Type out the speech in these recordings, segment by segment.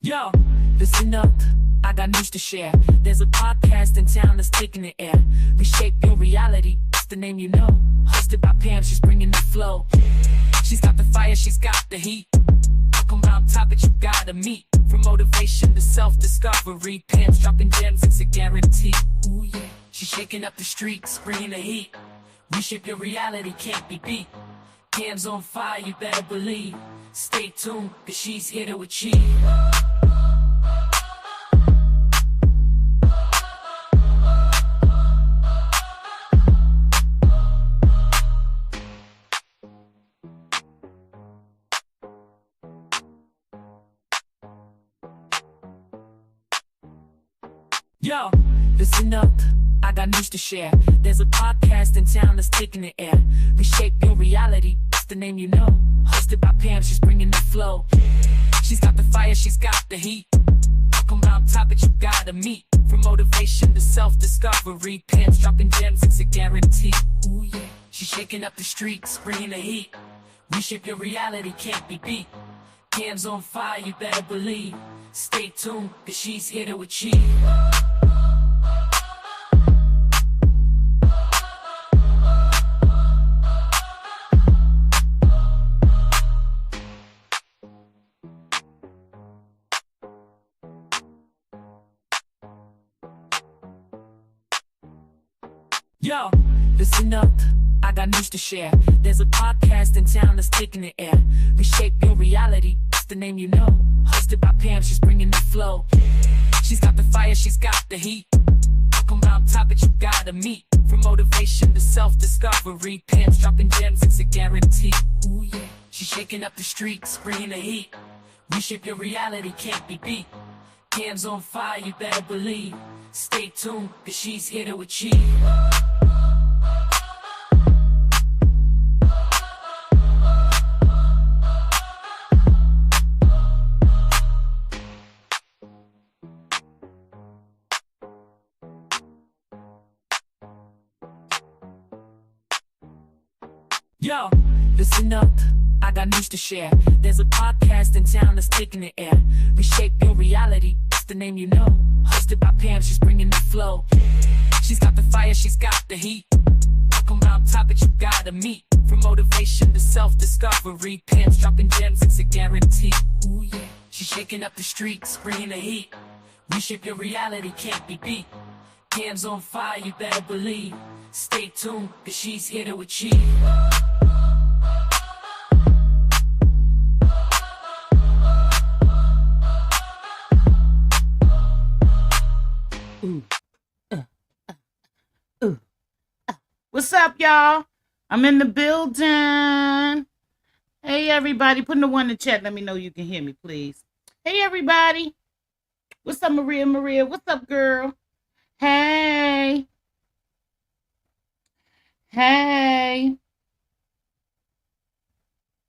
Yo, listen up, I got news to share. There's a podcast in town that's taking the air. Reshape Your Reality, that's the name you know. Hosted by Pam, she's bringing the flow. She's got the fire, she's got the heat. Talking about topics you gotta meet. From motivation to self-discovery, Pam's dropping gems, it's a guarantee. Ooh yeah, she's shaking up the streets, bringing the heat. Reshape your reality, can't be beat. Pam's on fire, you better believe. Stay tuned, cause she's here to achieve. Yo, listen up, I got news to share. There's a podcast in town that's taking the air. Reshape Your Reality, that's the name you know. Hosted by Pam, she's bringing the flow. She's got the fire, she's got the heat. Talking about topics you gotta meet. From motivation to self-discovery, Pam's dropping gems, it's a guarantee. Ooh yeah, she's shaking up the streets, bringing the heat. Reshape your reality, can't be beat. Pam's on fire, you better believe. Stay tuned, cause she's here to achieve. Yo, listen up, I got news to share. There's a podcast in town that's taking the air. Reshape Your Reality, that's the name you know. Hosted by Pam, she's bringing the flow. She's got the fire, she's got the heat. Talking about topics you gotta meet. From motivation to self-discovery, Pam's dropping gems, it's a guarantee. Ooh yeah, she's shaking up the streets, bringing the heat. Reshape your reality, can't be beat. Pam's on fire, you better believe. Stay tuned, cause she's here to achieve. Yo, listen up, I got news to share. There's a podcast in town that's taking the air. Reshape Your Reality, that's the name you know. Hosted by Pam, she's bringing the flow. She's got the fire, she's got the heat. Talking about topics you gotta meet. From motivation to self-discovery, Pam's dropping gems, it's a guarantee. Ooh yeah, she's shaking up the streets, bringing the heat. Reshape your reality, can't be beat. Pam's on fire, you better believe. Stay tuned, cause she's here to achieve. Ooh, ooh. What's up, y'all? I'm in the building. Hey, everybody. Put the one in the chat. Let me know you can hear me, please. Hey, everybody. What's up, Maria? Maria, what's up, girl? Hey. Hey.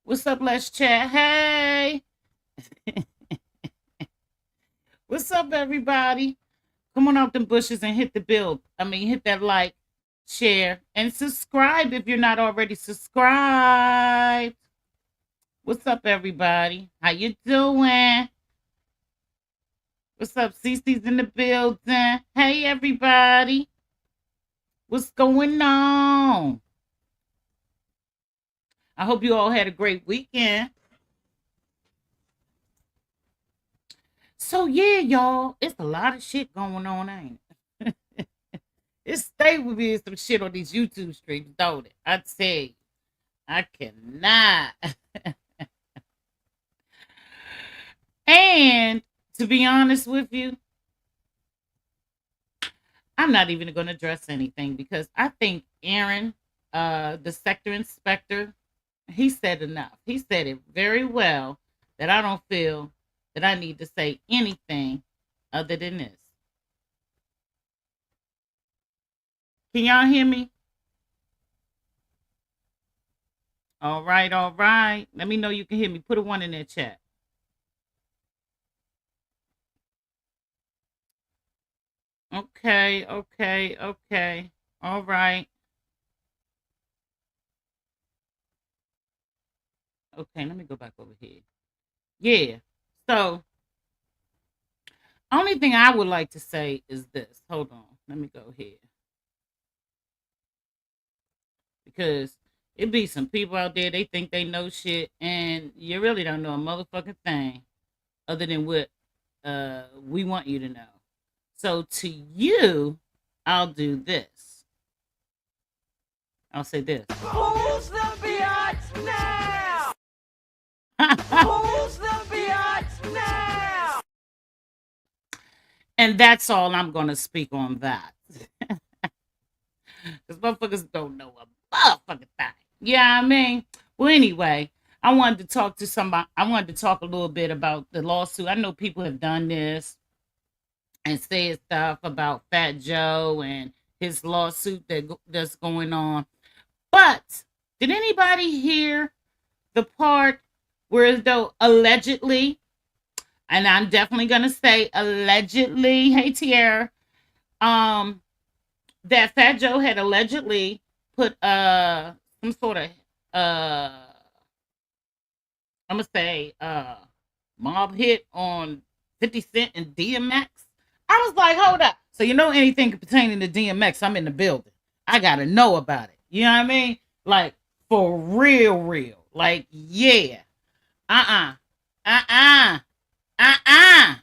What's up, let's chat? Hey. What's up, everybody? Come on out them bushes and hit the hit that like, share, and subscribe if you're not already subscribed. What's up, everybody? How you doing? What's up? Cece's in the building. Hey, everybody. What's going on? I hope you all had a great weekend. So, yeah, y'all, it's a lot of shit going on, ain't it? It stay with me some shit on these YouTube streams, don't it? I tell you, I cannot. And to be honest with you, I'm not even going to address anything because I think Aaron, the sector inspector, he said enough. He said it very well that I don't feel that I need to say anything other than this. Can y'all hear me? All right, all right. Let me know you can hear me. Put a one in that chat. Okay, okay, okay. All right. Okay, let me go back over here. Yeah. So Only thing I would like to say is this. Hold on. Let me go here. Because it be some people out there, they think they know shit, and you really don't know a motherfucking thing other than what we want you to know. So to you, I'll do this. I'll say this. Who's the biatch now? Who's the biatch now? And that's all I'm going to speak on that. Because motherfuckers don't know a motherfucking thing. Yeah, I mean. Well, anyway, I wanted to talk to somebody. I wanted to talk a little bit about the lawsuit. I know people have done this and said stuff about Fat Joe and his lawsuit that's going on. But did anybody hear the part where, though, allegedly, and I'm definitely gonna say allegedly, hey Tierra, that Fat Joe had allegedly put some sort of I'm gonna say mob hit on 50 Cent and DMX. I was like, hold up. So you know anything pertaining to DMX, I'm in the building. I gotta know about it. You know what I mean? Like for real, real. Like, yeah. Uh-uh. Uh-uh. Uh-uh.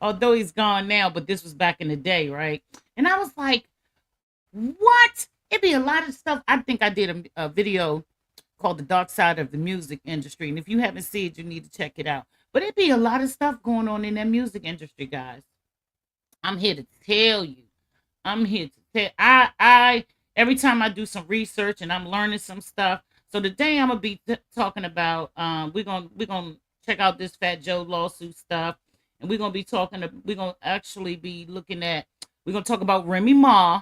Although he's gone now, but this was back in the day, right? And I was like, what? It'd be a lot of stuff. I think I did a video called The Dark Side of the Music Industry. And if you haven't seen it, you need to check it out. But it'd be a lot of stuff going on in that music industry, guys. I'm here to tell you. I'm here to tell I every time I do some research and I'm learning some stuff. So today I'm gonna be talking about we're gonna check out this Fat Joe lawsuit stuff. And we're gonna actually be looking at, we're gonna talk about Remy Ma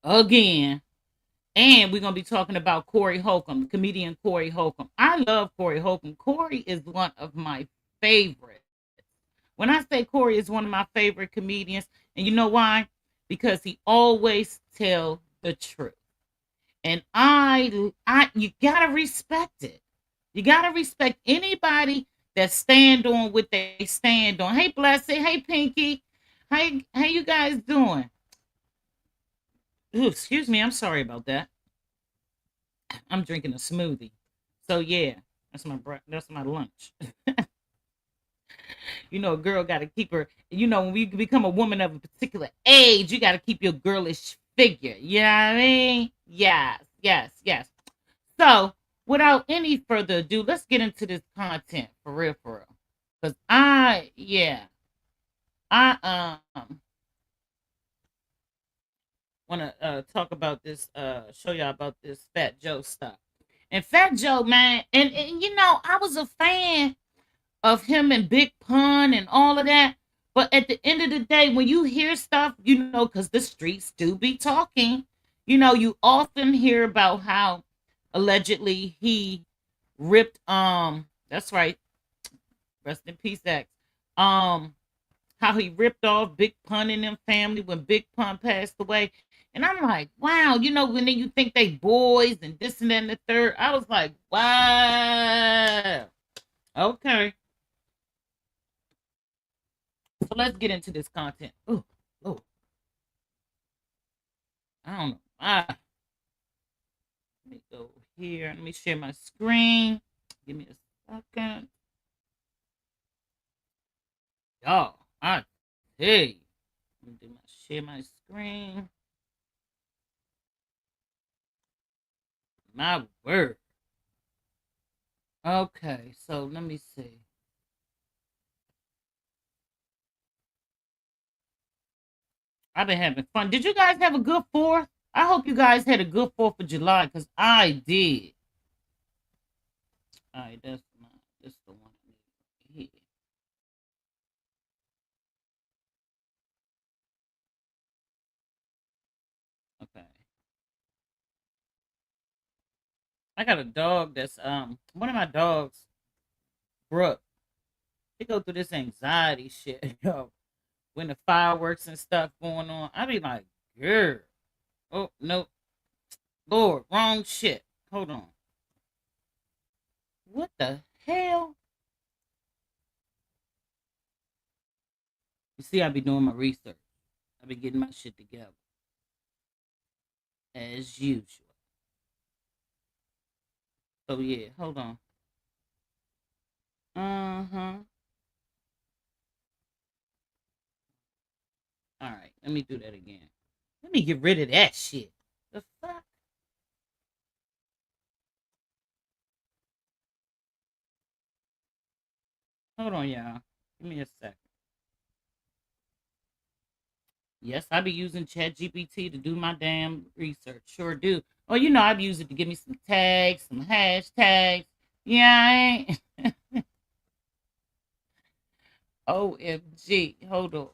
again. And we're gonna be talking about Corey Holcomb, comedian Corey Holcomb. I love Corey Holcomb. Corey is one of my favorites. When I say Corey is one of my favorite comedians, and you know why? Because he always tell the truth. And you gotta respect it. You gotta respect anybody that stand on what they stand on. Hey, Blessed. Hey, Pinky. How you guys doing? Ooh, excuse me. I'm sorry about that. I'm drinking a smoothie. So yeah, that's my lunch. You know, a girl got to keep her. You know, when we become a woman of a particular age, you got to keep your girlish figure. You know what I mean? Yes, yes, yes. So, without any further ado, let's get into this content for real, for real. Because I want to talk about this, show y'all about this Fat Joe stuff. And Fat Joe, man, and you know, I was a fan of him and Big Pun and all of that. But at the end of the day, when you hear stuff, you know, because the streets do be talking, you know, you often hear about how allegedly he ripped, that's right, rest in peace, X, how he ripped off Big Pun and them family when Big Pun passed away. And I'm like, wow, you know, when you think they boys and this and that and the third, I was like, wow. Okay. So let's get into this content. Oh, I don't know. Let me go here. Let me share my screen. Give me a second. Y'all, I tell you. Let me share my screen. My word. Okay, so let me see. I've been having fun. Did you guys have a good 4th? I hope you guys had a good 4th of July, because I did. All right, that's the one here. Okay. I got a dog that's one of my dogs, Brooke. They go through this anxiety shit, yo. When the fireworks and stuff going on, I be like, girl. Oh no, Lord, wrong shit. Hold on. What the hell? You see, I be doing my research. I be getting my shit together. As usual. So yeah, hold on. All right, let me do that again. Let me get rid of that shit. The fuck? Hold on, y'all. Give me a second. Yes, I be using ChatGPT to do my damn research. Sure do. Oh, you know, I've used it to give me some tags, some hashtags. Yeah, I ain't. OMG. Hold on.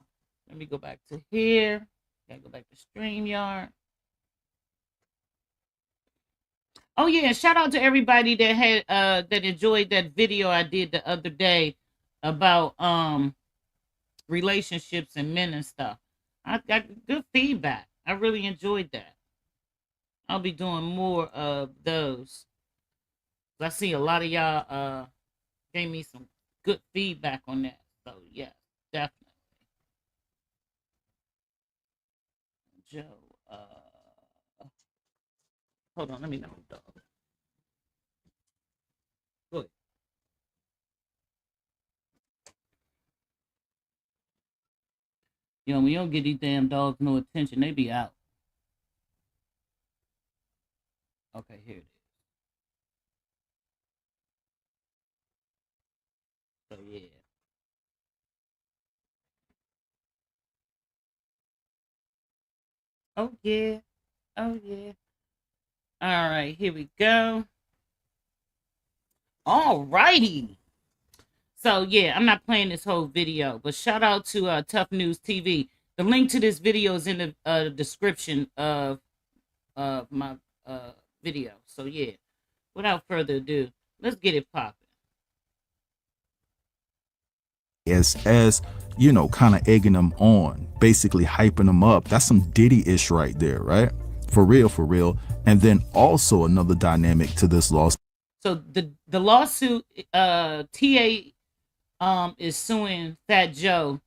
Let me go back to here. Gotta go back to StreamYard. Oh yeah, shout out to everybody that had that enjoyed that video I did the other day about relationships and men and stuff. I got good feedback. I really enjoyed that. I'll be doing more of those. I see a lot of y'all gave me some good feedback on that. So yeah, definitely. Joe, hold on, let me know. Dog. Good. You know, when you don't get these damn dogs no attention, they be out. Okay, here it is. So yeah. Oh yeah. Oh yeah. All right, here we go. All righty. So yeah, I'm not playing this whole video, but shout out to Tough News TV. The link to this video is in the description of my video. So yeah, without further ado, let's get it popping. As you know, kind of egging them on, basically hyping them up. That's some Diddy-ish right there, right? For real, for real. And then also another dynamic to this lawsuit. So the lawsuit, TA is suing Fat Joe,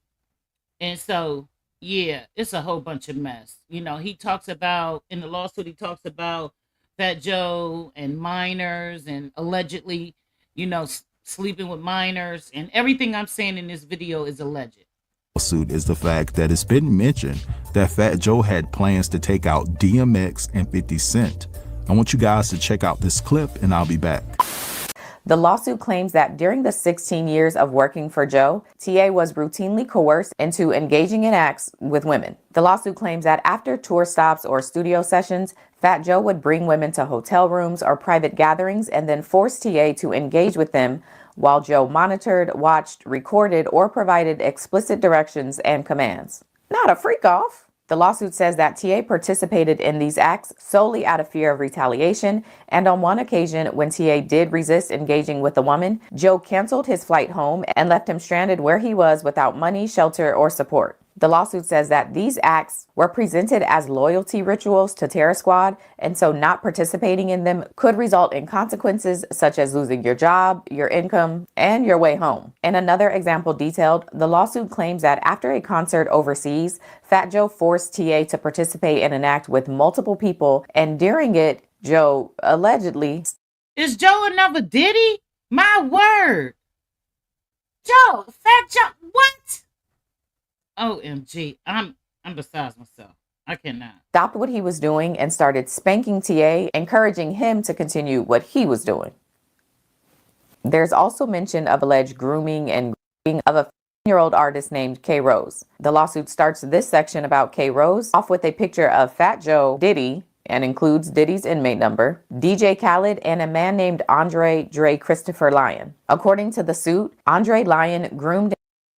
and so yeah, it's a whole bunch of mess. You know, he talks about in the lawsuit, he talks about Fat Joe and minors, and allegedly, you know, sleeping with minors, and everything I'm saying in this video is alleged. Lawsuit is the fact that it's been mentioned that Fat Joe had plans to take out DMX and 50 Cent. I want you guys to check out this clip and I'll be back. The lawsuit claims that during the 16 years of working for Joe, TA was routinely coerced into engaging in acts with women. The lawsuit claims that after tour stops or studio sessions, Fat Joe would bring women to hotel rooms or private gatherings and then force TA to engage with them while Joe monitored, watched, recorded, or provided explicit directions and commands. Not a freak off. The lawsuit says that TA participated in these acts solely out of fear of retaliation, and on one occasion when TA did resist engaging with a woman, Joe canceled his flight home and left him stranded where he was without money, shelter, or support. The lawsuit says that these acts were presented as loyalty rituals to Terror Squad, and so not participating in them could result in consequences such as losing your job, your income, and your way home. In another example detailed, the lawsuit claims that after a concert overseas, Fat Joe forced TA to participate in an act with multiple people, and during it, Joe allegedly... Is Joe another Diddy? My word! Joe, Fat Joe, what? OMG, I'm besides myself. I cannot. Stopped what he was doing and started spanking TA, encouraging him to continue what he was doing. There's also mention of alleged grooming and grooming of a 15-year-old artist named K Rose. The lawsuit starts this section about K Rose off with a picture of Fat Joe, Diddy, and includes Diddy's inmate number, DJ Khaled, and a man named Andre Dre Christopher Lyon. According to the suit, Andre Lyon groomed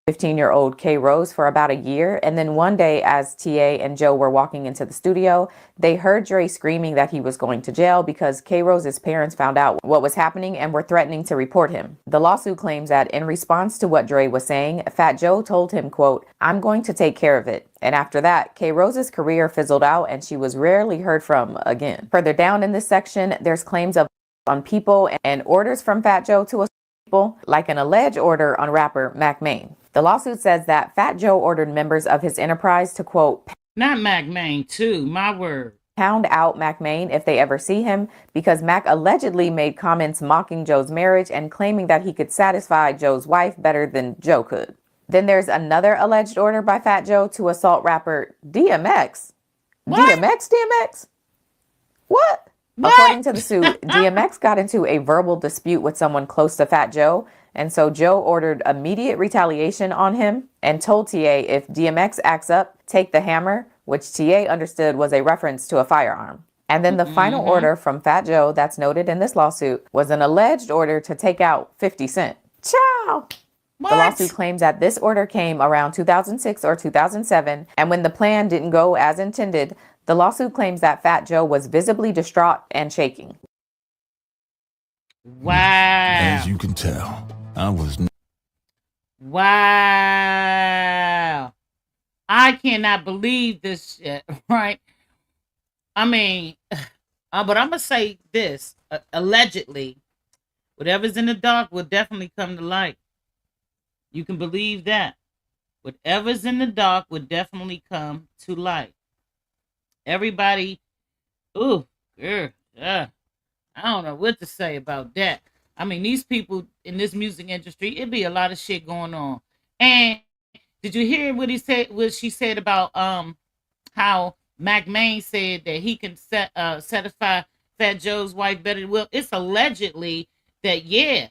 15-year-old K Rose for about a year, and then one day as TA and Joe were walking into the studio, they heard Dre screaming that he was going to jail because K Rose's parents found out what was happening and were threatening to report him. The lawsuit claims that in response to what Dre was saying, Fat Joe told him, quote, "I'm going to take care of it." And after that, K Rose's career fizzled out and she was rarely heard from again. Further down in this section, there's claims of on people and orders from Fat Joe to people, like an alleged order on rapper Mac Main. The lawsuit says that Fat Joe ordered members of his enterprise to, quote, Not Mac Main, too. My word. pound out Mac Main if they ever see him, because Mac allegedly made comments mocking Joe's marriage and claiming that he could satisfy Joe's wife better than Joe could. Then there's another alleged order by Fat Joe to assault rapper DMX. What? DMX? What? According to the suit, DMX got into a verbal dispute with someone close to Fat Joe, and so Joe ordered immediate retaliation on him and told TA if DMX acts up, take the hammer, which TA understood was a reference to a firearm. And then the final order from Fat Joe that's noted in this lawsuit was an alleged order to take out 50 Cent. Ciao! What? The lawsuit claims that this order came around 2006 or 2007, and when the plan didn't go as intended, the lawsuit claims that Fat Joe was visibly distraught and shaking. Wow. As you can tell, I was. Wow. I cannot believe this shit, right? I mean, but I'm going to say this. Allegedly, whatever's in the dark will definitely come to light. You can believe that. Whatever's in the dark will definitely come to light. Everybody, I don't know what to say about that. I mean, these people in this music industry, it'd be a lot of shit going on. And did you hear what she said about how Mac Main said that he can satisfy Fat Joe's wife better than Will? It's allegedly that, yeah,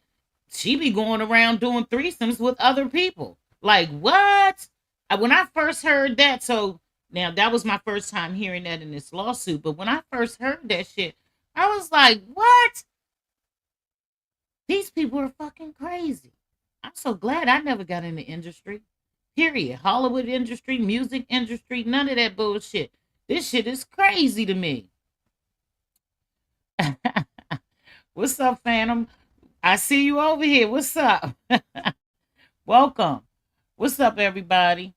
she be going around doing threesomes with other people. Like, what? When I first heard that, so now that was my first time hearing that in this lawsuit, but when I first heard that shit, I was like, what? These people are fucking crazy. I'm so glad I never got in the industry. Period. Hollywood industry, music industry, none of that bullshit. This shit is crazy to me. What's up, Phantom? I see you over here. What's up? Welcome. What's up, everybody?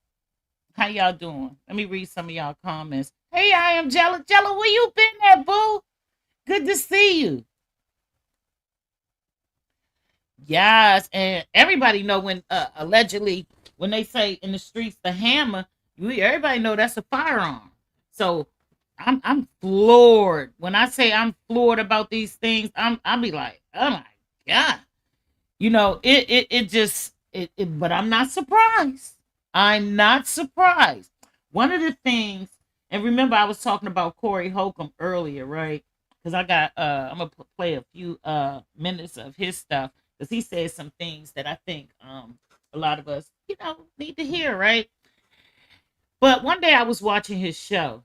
How y'all doing? Let me read some of y'all comments. Hey, I am Jella. Jella, where you been at, boo? Good to see you. Yes, and everybody know when allegedly when they say in the streets the hammer, everybody know that's a firearm. So I'm floored. When I say I'm floored about these things, I'll be like, oh my God. You know, but I'm not surprised. I'm not surprised. One of the things, and remember I was talking about Corey Holcomb earlier, right? Because I got I'm gonna play a few minutes of his stuff, because he said some things that I think a lot of us, need to hear, right? But one day I was watching his show,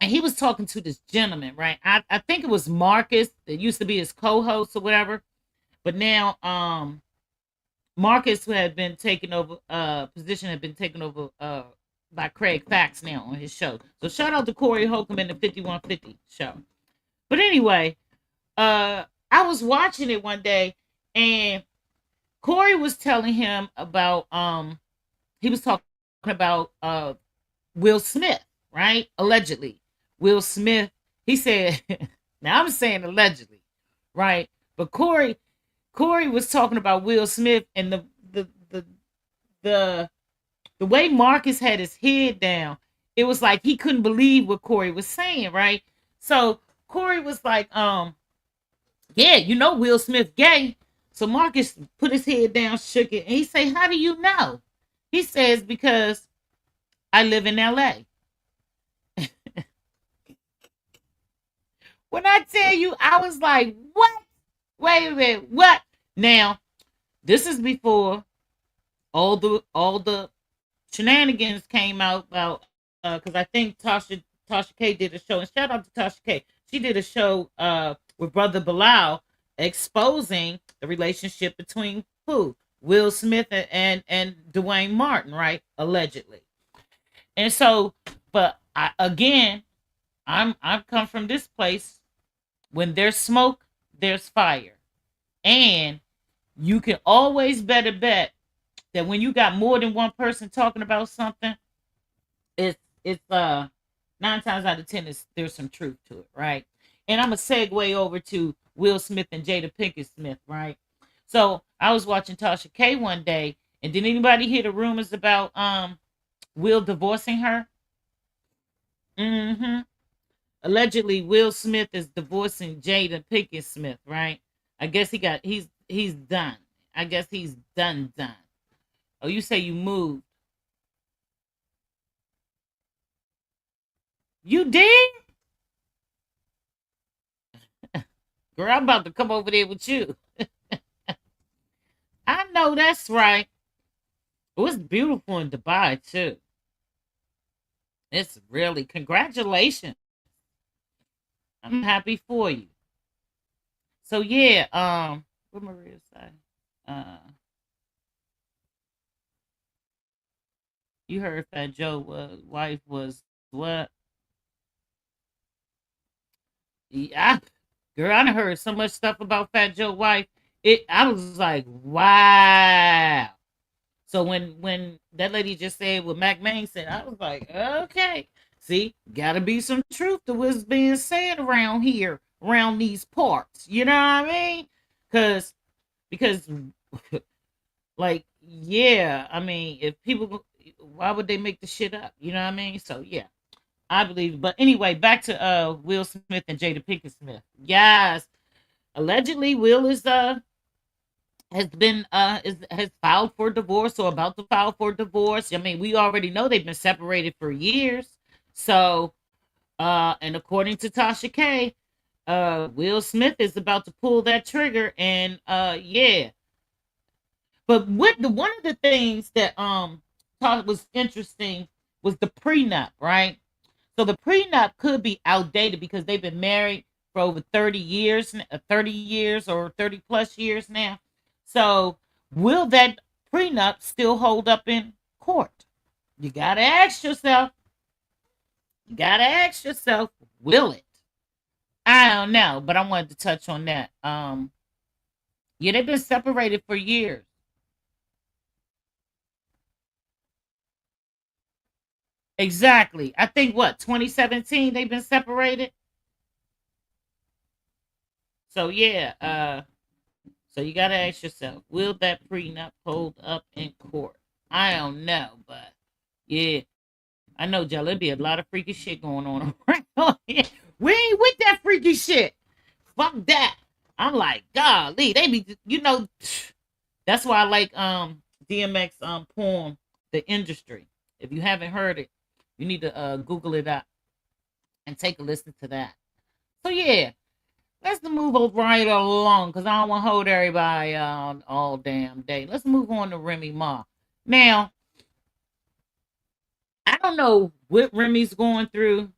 and he was talking to this gentleman, right? I think it was Marcus that used to be his co-host or whatever, but now Marcus, who had been taken over, position had been taken over by Craig Fax now on his show. So shout out to Corey Holcomb and the 5150 show. But anyway, I was watching it one day, and Corey was telling him about he was talking about Will Smith, right? Allegedly. Will Smith, he said, now I'm saying allegedly, right? But Corey was talking about Will Smith, and the way Marcus had his head down, it was like he couldn't believe what Corey was saying, right? So Corey was like, yeah, Will Smith gay. So Marcus put his head down, shook it, and he said, how do you know? He says, because I live in LA. When I tell you, I was like, what? Wait a minute, what? Now, this is before all the shenanigans came out about, because I think Tasha K did a show, and shout out to Tasha K. She did a show with Brother Bilal exposing the relationship between who? Will Smith and Dwayne Martin, right? Allegedly. And so, but I've come from this place. When there's smoke, there's fire. And you can always better bet that when you got more than one person talking about something, it's 9 times out of 10 there's some truth to it, right? And I'm gonna segue over to Will Smith and Jada Pinkett Smith, right? So I was watching Tasha K one day, And did anybody hear the rumors about Will divorcing her? Mm-hmm. Allegedly, Will Smith is divorcing Jada Pinkett Smith, right? I guess he's done. I guess he's done. Oh, you say you moved. You did? Girl, I'm about to come over there with you. I know that's right. Oh, it's beautiful in Dubai too. It's really congratulations. I'm happy for you. So yeah, what Maria say? You heard Fat Joe wife was what? Yeah, girl, I done heard so much stuff about Fat Joe wife. I was like, wow. So when that lady just said what Mac Main said, I was like, okay. See, gotta be some truth to what's being said around here, around these parts. You know what I mean? Because like, yeah, I mean, if people, why would they make the shit up? You know what I mean? So yeah, I believe it. But anyway, back to Will Smith and Jada Pinkett Smith. Yes, allegedly Will is has filed for divorce or about to file for divorce. I mean, we already know they've been separated for years. So and according to Tasha K, Will Smith is about to pull that trigger, and yeah. But one of the things that thought was interesting was the prenup, right? So the prenup could be outdated because they've been married for over 30 years, 30 years or 30 plus years now. So will that prenup still hold up in court? You gotta ask yourself. You gotta ask yourself, will it? I don't know, but I wanted to touch on that. Yeah, they've been separated for years. Exactly. I think what 2017 they've been separated. So yeah, so you gotta ask yourself, will that prenup hold up in court? I don't know, but yeah, I know, Joe. There'd be a lot of freaky shit going on around here. We ain't with that freaky shit. Fuck that. I'm like, golly, they be, that's why I like DMX poem, The Industry. If you haven't heard it, you need to Google it up and take a listen to that. So yeah, let's move right along because I don't want to hold everybody all damn day. Let's move on to Remy Ma. Now, I don't know what Remy's going through,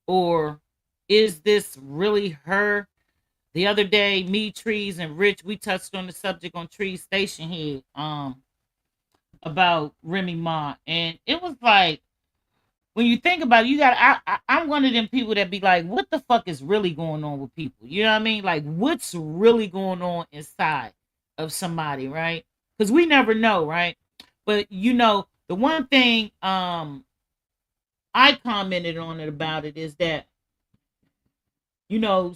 or is this really her? The other day, me, Trees, and Rich, we touched on the subject on Trees Station here about Remy Ma, and it was like, when you think about it, I'm one of them people that be like, what the fuck is really going on with people? You know what I mean? Like, what's really going on inside of somebody, right? Because we never know, right? But the one thing I commented on it about it is that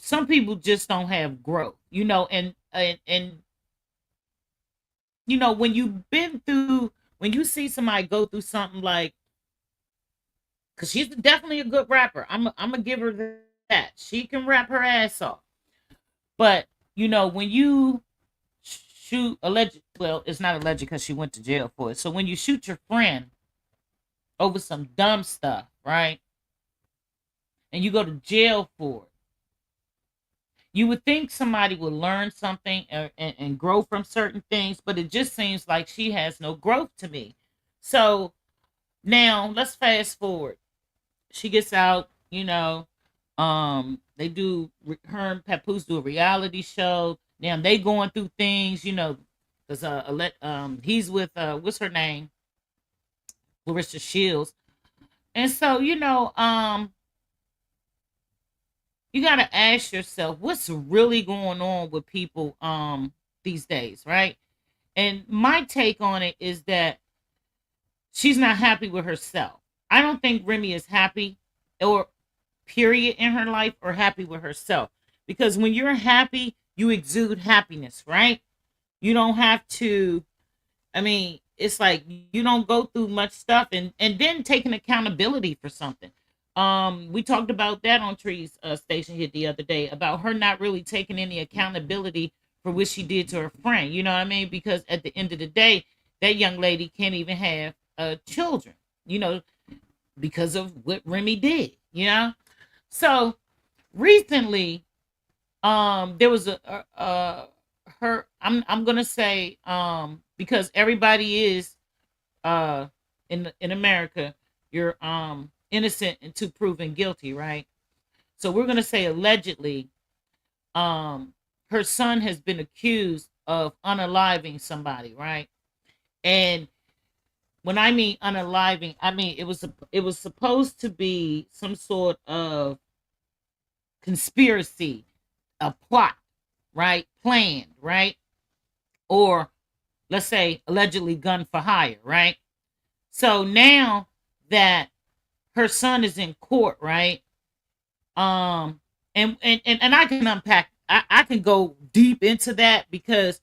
some people just don't have growth, and when you see somebody go through something like, because she's definitely a good rapper. I'm gonna give her that. She can rap her ass off. But when you shoot well, it's not alleged because she went to jail for it. So when you shoot your friend over some dumb stuff, right? And you go to jail for it, you would think somebody would learn something and grow from certain things, but it just seems like she has no growth to me. So now let's fast forward. She gets out, they do, her and Papoose do a reality show. Now they going through things, because he's with what's her name, Larissa Shields, and so you got to ask yourself what's really going on with people these days, right? And my take on it is that she's not happy with herself. I don't think Remy is happy, or period, in her life, or happy with herself. Because when you're happy, you exude happiness, right? You don't have to I mean, it's like you don't go through much stuff and then taking accountability for something. We talked about that on Tree's station here the other day about her not really taking any accountability for what she did to her friend. You know what I mean? Because at the end of the day, that young lady can't even have children, you know, because of what Remy did, you know? So recently, there was I'm gonna say, because everybody is in America, you're innocent until proven guilty, right? So we're gonna say allegedly, her son has been accused of unaliving somebody, right? And when I mean unaliving, I mean it was supposed to be some sort of conspiracy, a plot, right? Planned, right? Or let's say allegedly gun for hire, right? So now that her son is in court, right? And I can unpack, I can go deep into that, because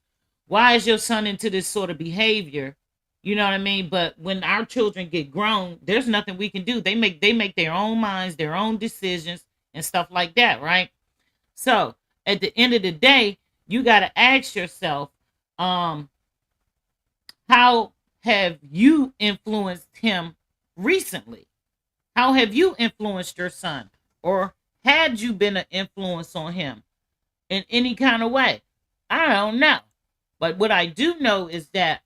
why is your son into this sort of behavior? You know what I mean? But when our children get grown, there's nothing we can do. They make their own minds, their own decisions and stuff like that, right? So at the end of the day, you got to ask yourself, how have you influenced him recently? How have you influenced your son? Or had you been an influence on him in any kind of way? I don't know. But what I do know is that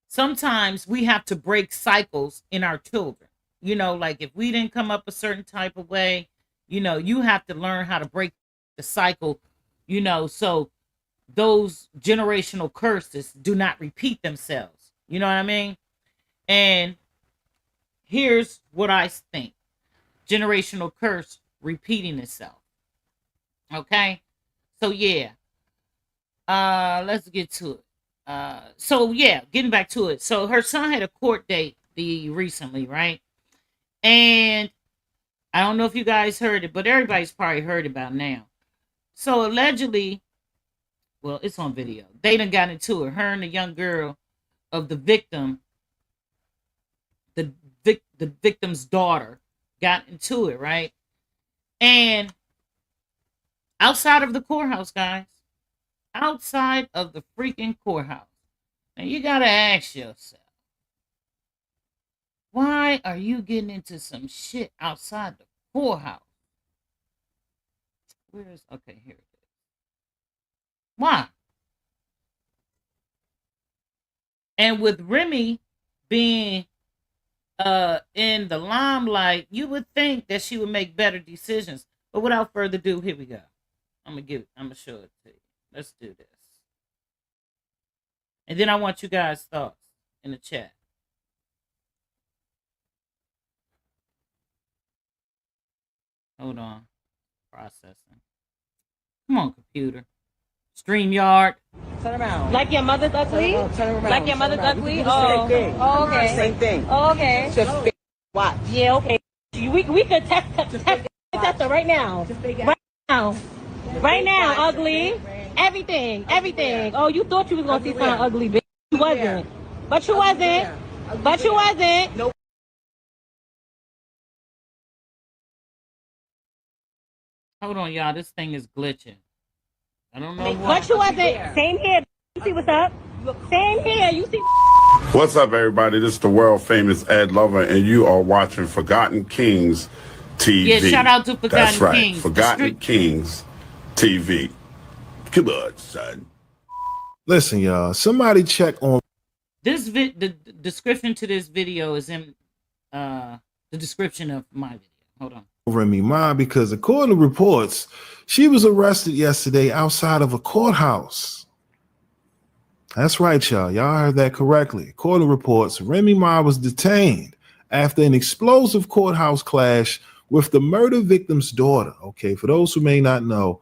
sometimes we have to break cycles in our children. You know, like if we didn't come up a certain type of way, you know, you have to learn how to break the cycle, you know, so those generational curses do not repeat themselves. You know what I mean? And here's what I think. Generational curse repeating itself. Okay? So yeah. Let's get to it. So yeah, getting back to it. So her son had a court date recently, right? And I don't know if you guys heard it, but everybody's probably heard about now. So allegedly, well, it's on video. They done got into it. Her and the young girl of the victim, the victim's daughter, got into it, right? And outside of the courthouse, guys, outside of the freaking courthouse. Now you gotta ask yourself, why are you getting into some shit outside the courthouse? Okay, here it is. Why? And with Remy being in the limelight, you would think that she would make better decisions. But without further ado, here we go. I'm gonna show it to you. Let's do this. And then I want you guys' thoughts in the chat. Hold on. Processing. Come on, computer. StreamYard. Turn around. Like your mother's ugly? Turn around. Like your mother's ugly? Same thing. Oh, okay. Same thing. Oh, okay. Just fake. Watch. Yeah, okay. We could test her right now. Right now. Right now, ugly. Everything. Oh, you thought you was gonna see something ugly, bitch. You wasn't. But you wasn't. But you wasn't. Nope. Hold on, y'all. This thing is glitching. I don't know why. But you wasn't. Same here. You see what's up? Same here. You see. What's up, everybody? This is the world famous Ed Lover, and you are watching Forgotten Kings TV. Yeah, shout out to Forgotten That's right, Kings. Forgotten Kings TV. Come on, son. Listen, y'all. Somebody check on This the description to this video is in the description of my video. Hold on. Remy Ma, because according to reports, she was arrested yesterday outside of a courthouse. That's right, y'all. Y'all heard that correctly. According to reports, Remy Ma was detained after an explosive courthouse clash with the murder victim's daughter. Okay, for those who may not know,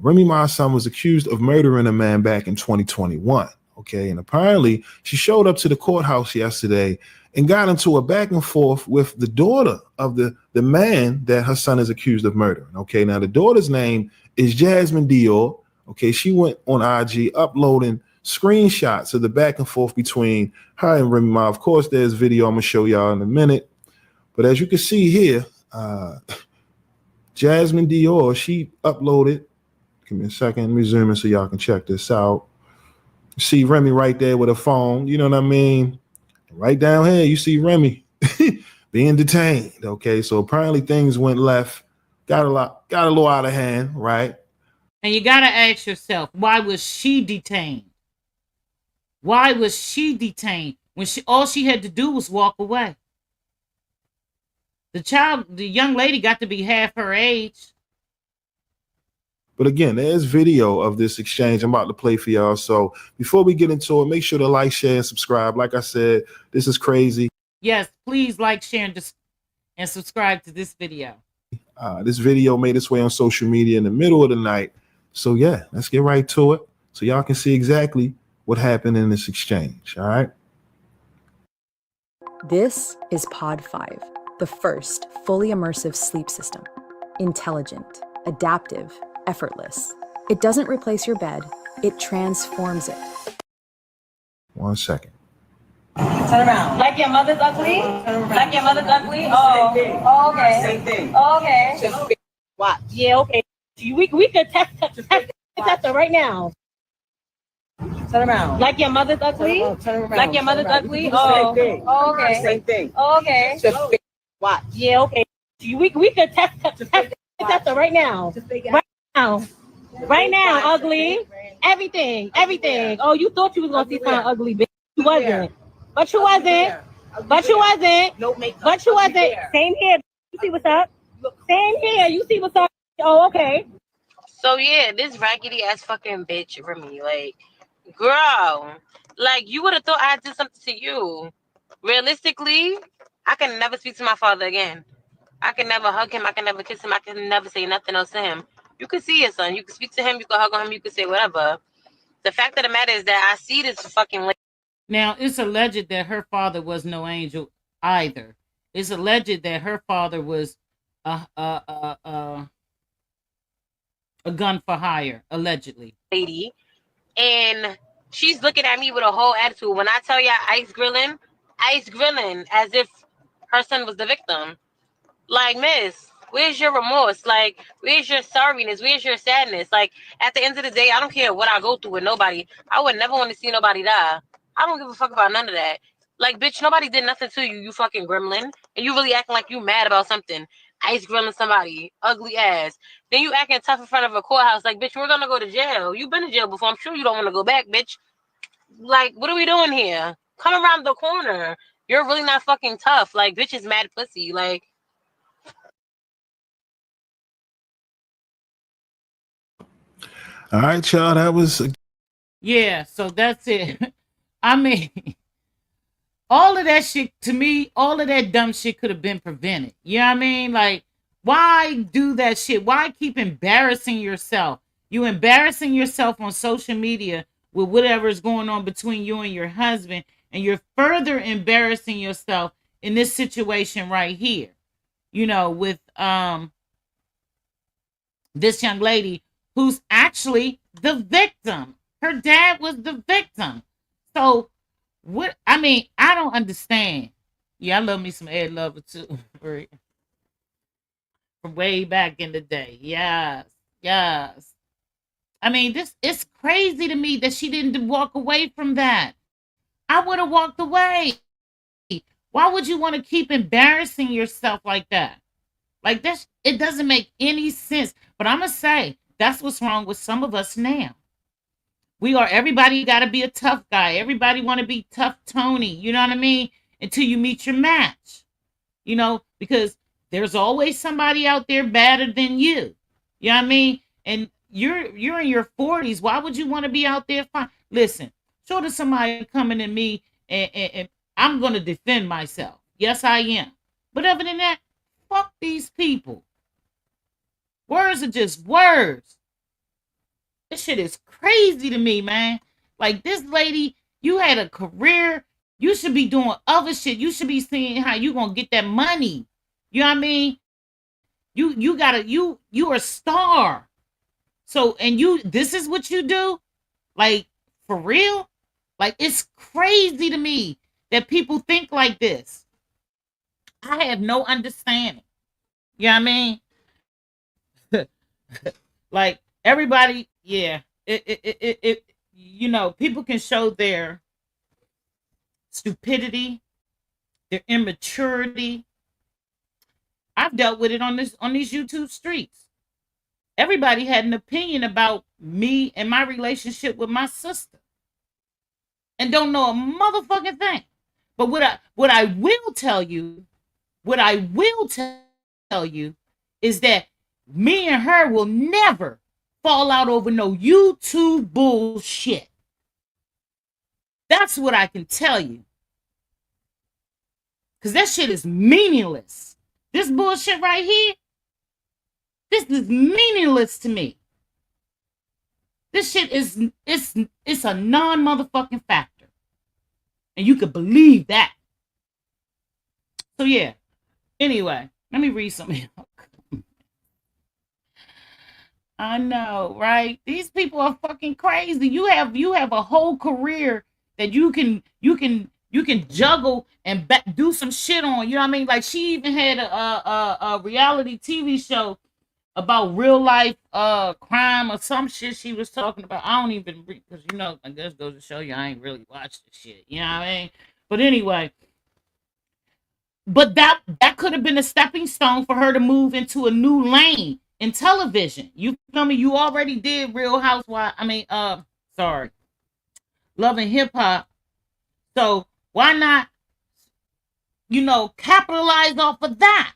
Remy Ma's son was accused of murdering a man back in 2021. Okay, and apparently she showed up to the courthouse yesterday and got into a back and forth with the daughter of the man that her son is accused of murdering. Okay, now the daughter's name is Jasmine Dior. Okay, she went on IG uploading screenshots of the back and forth between her and Remy Ma. Of course, there's video I'm gonna show y'all in a minute, but as you can see here, Jasmine Dior, she uploaded. Give me a second, let me zoom in so y'all can check this out. See Remy right there with a phone, you know what I mean? Right down here, you see Remy being detained. Okay, so apparently things went left, got a little out of hand, right? And you gotta ask yourself, why was she detained? Why was she detained when all she had to do was walk away? The young lady got to be half her age. But again, there's video of this exchange I'm about to play for y'all. So before we get into it, make sure to like, share, and subscribe. Like I said, this is crazy. Yes, please like, share, and subscribe to this video. This video made its way on social media in the middle of the night. So yeah, let's get right to it so y'all can see exactly what happened in this exchange. All right. This is Pod 5, the first fully immersive sleep system. Intelligent, adaptive, effortless. It doesn't replace your bed, it transforms it. 1 second. Turn around. Like your mother's ugly? Like your mother's ugly? Oh, okay. Same thing. Oh, okay. Just watch. Yeah, okay. We could test her right now. Turn around. Like your mother's ugly? Turn around. Like your mother's Turn around. ugly? You do the same thing. Oh, okay. Same thing. Oh, okay. Just watch. Yeah, okay. We could test her right now. Right now. Right now, ugly. Everything. Oh, you thought you was gonna see something ugly, bitch. You wasn't. But you wasn't. But you wasn't. No makeup. But you wasn't. Same here. You see what's up? Same here. You see what's up? Oh, okay. So yeah, this raggedy ass fucking bitch, Remy, like, girl, like you would have thought I did something to you. Realistically, I can never speak to my father again. I can never hug him. I can never kiss him. I can never say nothing else to him. You can see your son. You can speak to him. You can hug on him. You can say whatever. The fact of the matter is that I see this fucking lady. Now, it's alleged that her father was no angel either. It's alleged that her father was a gun for hire, allegedly. Lady, and she's looking at me with a whole attitude. When I tell you ice grilling as if her son was the victim. Like, miss, where's your remorse? Like, where's your sorriness? Where's your sadness? Like, at the end of the day, I don't care what I go through with nobody. I would never want to see nobody die. I don't give a fuck about none of that. Like, bitch, nobody did nothing to you, you fucking gremlin. And you really acting like you mad about something. Ice grilling somebody, ugly ass. Then you acting tough in front of a courthouse. Like, bitch, we're gonna go to jail. You've been to jail before. I'm sure you don't want to go back, bitch. Like, what are we doing here? Come around the corner. You're really not fucking tough. Like, bitch is mad pussy. Like, All right, y'all. That was Yeah, so that's it. I mean, all of that shit, to me, all of that dumb shit could have been prevented. You know what I mean? Like, why do that shit? Why keep embarrassing yourself? You embarrassing yourself on social media with whatever is going on between you and your husband, and you're further embarrassing yourself in this situation right here. You know, with this young lady who's actually the victim. Her dad was the victim. So what? I mean, I don't understand. Yeah, I love me some Ed Lover too. From way back in the day. Yes. I mean, it's crazy to me that she didn't walk away from that. I would have walked away. Why would you want to keep embarrassing yourself like that? Like, this, it doesn't make any sense. But I'm going to say, that's what's wrong with some of us now. Everybody got to be a tough guy. Everybody want to be tough Tony. You know what I mean? Until you meet your match. You know, because there's always somebody out there better than you. You know what I mean? And you're in your 40s. Why would you want to be out there? Listen, short of somebody coming at me and I'm going to defend myself. Yes, I am. But other than that, fuck these people. Words are just words. This shit is crazy to me, man. Like, this lady, you had a career. You should be doing other shit. You should be seeing how you gonna get that money. You know what I mean? You're a star. So, and this is what you do? Like, for real? Like, it's crazy to me that people think like this. I have no understanding. You know what I mean? Like, everybody, yeah. You know, people can show their stupidity, their immaturity. I've dealt with it on these YouTube streets. Everybody had an opinion about me and my relationship with my sister, and don't know a motherfucking thing. But what I will tell you, is that me and her will never fall out over no YouTube bullshit. That's what I can tell you. Because that shit is meaningless. This bullshit right here, this is meaningless to me. This shit is, it's a non-motherfucking factor. And you could believe that. So yeah. Anyway, let me read some. I know, right? These people are fucking crazy. You have a whole career that you can juggle and do some shit on. You know what I mean? Like, she even had a reality TV show about real life crime or some shit she was talking about. I don't even read, because, you know, I guess goes to show you I ain't really watched the shit. You know what I mean? But anyway, but that could have been a stepping stone for her to move into a new lane in television. You feel me? You already did Real Housewives. Love and Hip Hop. So why not, you know, capitalize off of that?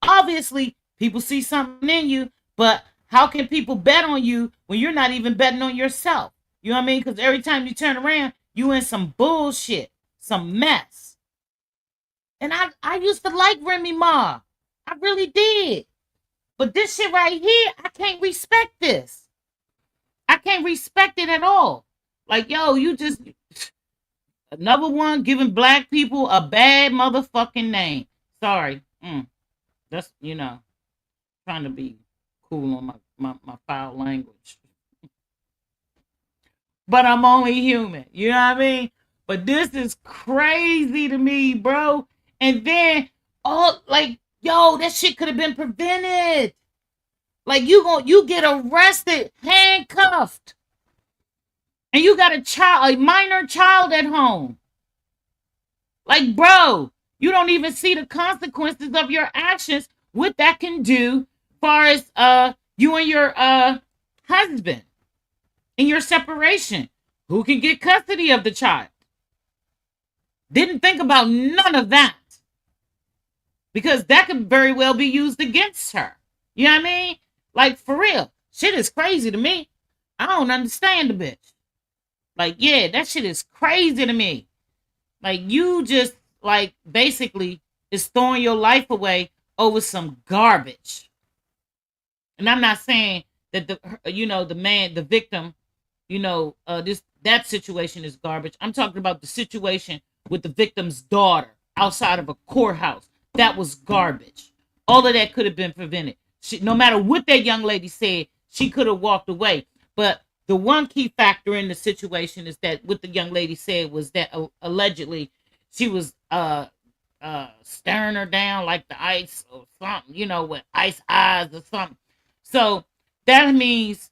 Obviously, people see something in you, but how can people bet on you when you're not even betting on yourself? You know what I mean? Because every time you turn around, you in some bullshit, some mess. And I used to like Remy Ma. I really did. But this shit right here, I can't respect this. I can't respect it at all. Like, yo, you just... Another one giving black people a bad motherfucking name. Sorry. That's, you know, trying to be cool on my foul language. But I'm only human. You know what I mean? But this is crazy to me, bro. And then, yo, that shit could have been prevented. Like, you get arrested, handcuffed. And you got a minor child at home. Like, bro, you don't even see the consequences of your actions, what that can do as far as you and your husband in your separation. Who can get custody of the child? Didn't think about none of that. Because that could very well be used against her. You know what I mean? Like, for real. Shit is crazy to me. I don't understand the bitch. Like, yeah, that shit is crazy to me. Like, you just, like, basically is throwing your life away over some garbage. And I'm not saying that the victim, that situation is garbage. I'm talking about the situation with the victim's daughter outside of a courthouse. That was garbage. All of that could have been prevented. No matter what that young lady said, she could have walked away. But the one key factor in the situation is that what the young lady said was that allegedly she was staring her down like the ice or something, with ice eyes or something. So that means,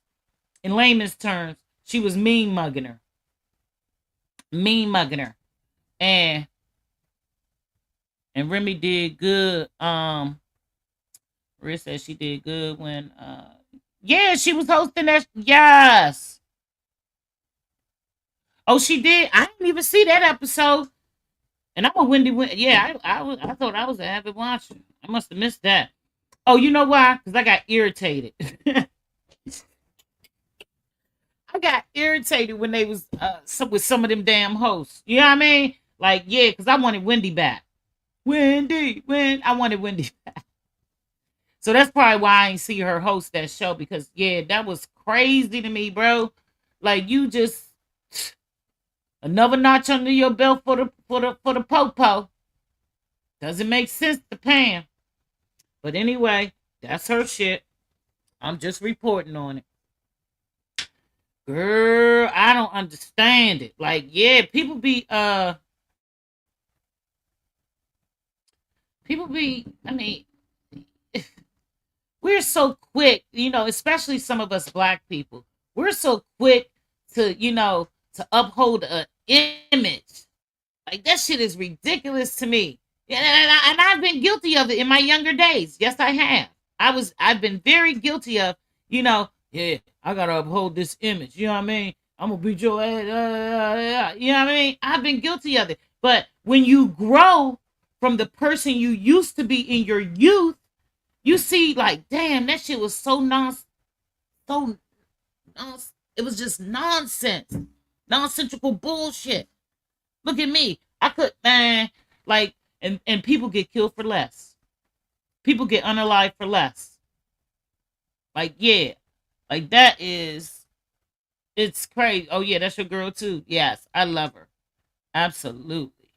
in layman's terms, she was mean mugging her. And Remy did good. Rhea said she did good when she was hosting that. Yes. Oh, she did. I didn't even see that episode. And I'm a Wendy. Yeah, I thought I was an avid watcher. I must have missed that. Oh, you know why? Because I got irritated. I got irritated when they was with some of them damn hosts. You know what I mean? Like, yeah, because I wanted Wendy back. I wanted Wendy back. So that's probably why I ain't see her host that show, because yeah, that was crazy to me, bro. Like, you just another notch under your belt for the popo. Doesn't make sense to Pam. But anyway, that's her shit. I'm just reporting on it. Girl, I don't understand it. Like, yeah, people be, I mean, we're so quick, especially some of us black people. We're so quick to, to uphold an image. Like, that shit is ridiculous to me. And I've been guilty of it in my younger days. Yes, I have. I've been very guilty of, yeah, I gotta uphold this image. You know what I mean? I'm gonna beat your ass. You know what I mean? I've been guilty of it. But when you grow from the person you used to be in your youth, you see, like, damn, that shit was it was just nonsense. Nonsensical bullshit. Look at me. I could, man, like, and people get killed for less. People get unalived for less. Like, yeah. Like, it's crazy. Oh, yeah, that's your girl, too. Yes, I love her. Absolutely.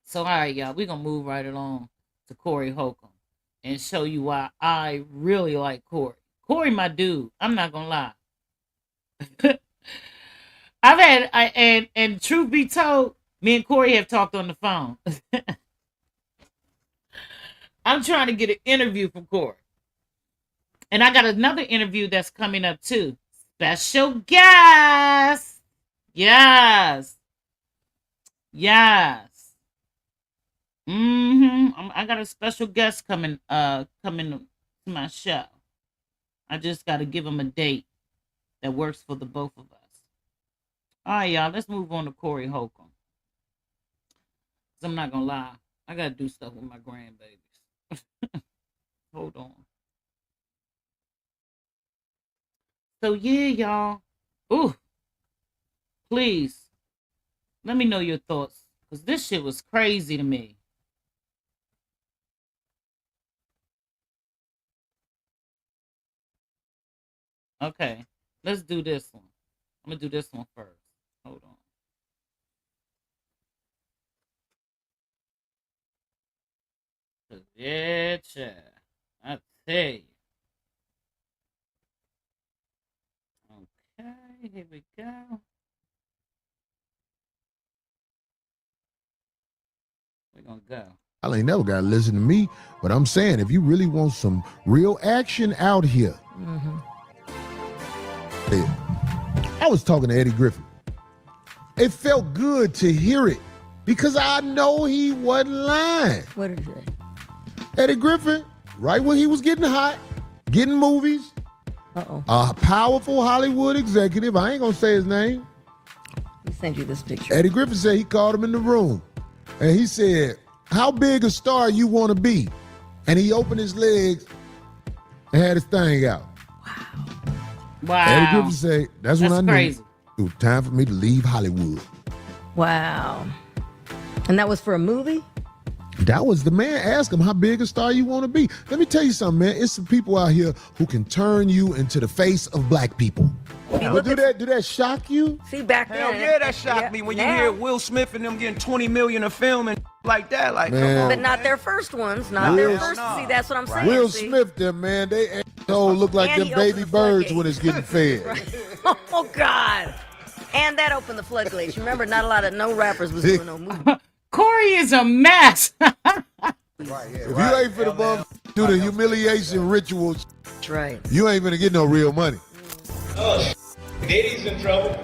So, all right, y'all, we're going to move right along to Corey Holcomb and show you why I really like Corey. Corey, my dude. I'm not going to lie. And truth be told, me and Corey have talked on the phone. I'm trying to get an interview from Corey. And I got another interview that's coming up too. Special guest. Yes. I got a special guest coming to my show. I just got to give him a date that works for the both of us. All right, y'all, let's move on to Corey Holcomb. Because I'm not going to lie. I got to do stuff with my grandbabies. Hold on. So, yeah, y'all. Ooh. Please, let me know your thoughts. Because this shit was crazy to me. Okay, let's do this one. I'm going to do this one first. Hold on. Yeah, child. I tell you. Okay, here we go. We're going to go. I ain't never got to listen to me, but I'm saying if you really want some real action out here, I was talking to Eddie Griffin. It felt good to hear it because I know he wasn't lying. What did he say? Eddie Griffin, right when he was getting hot, getting movies, a powerful Hollywood executive, I ain't gonna say his name. Let me send you this picture. Eddie Griffin said he called him in the room and he said, how big a star you want to be? And he opened his legs and had his thing out. Wow. Eddie Griffin said, that's when I knew crazy. it was time for me to leave Hollywood. Wow. And that was for a movie? That was the man. Ask him how big a star you want to be. Let me tell you something, man. It's some people out here who can turn you into the face of black people. But do that shock you? See, back then. Hell yeah, that shocked me when you hear Will Smith and them getting 20 million a film and like that. Like, Man. come on. But not their first ones. Not their first. See, that's what I'm saying. Will see? Smith, them man, they asshole look like And them he opened baby the birds floodgates. when it's getting fed. Right. Oh, God. And that opened the floodgates. Remember, not a lot of no rappers was doing no movie. Corey is a mess. If you ain't for the motherfucker do the humiliation rituals, That's right. you ain't gonna get no real money. Oh, Diddy's in trouble.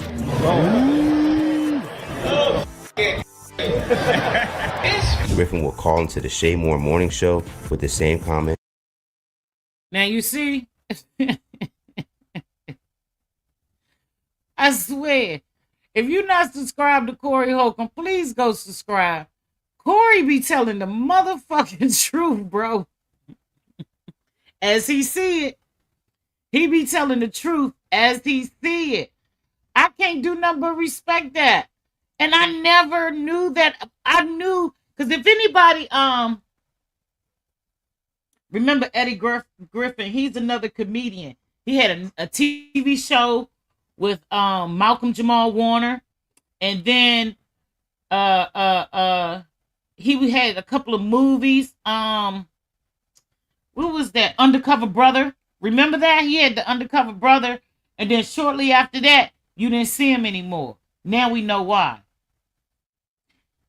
Griffin will call into the Shay Moore morning show with the same comment. Now you see, I swear, if you're not subscribed to Corey Holcomb, please go subscribe. Corey be telling the motherfucking truth, bro. As he see it, he be telling the truth as he see it. I can't do nothing but respect that. And I never knew that. I knew, because if anybody, remember Eddie Griffin, he's another comedian. He had a TV show with Malcolm Jamal Warner. And then he had a couple of movies. What was that? Undercover Brother. Remember that? He had the Undercover Brother And then shortly after that, you didn't see him anymore. Now we know why.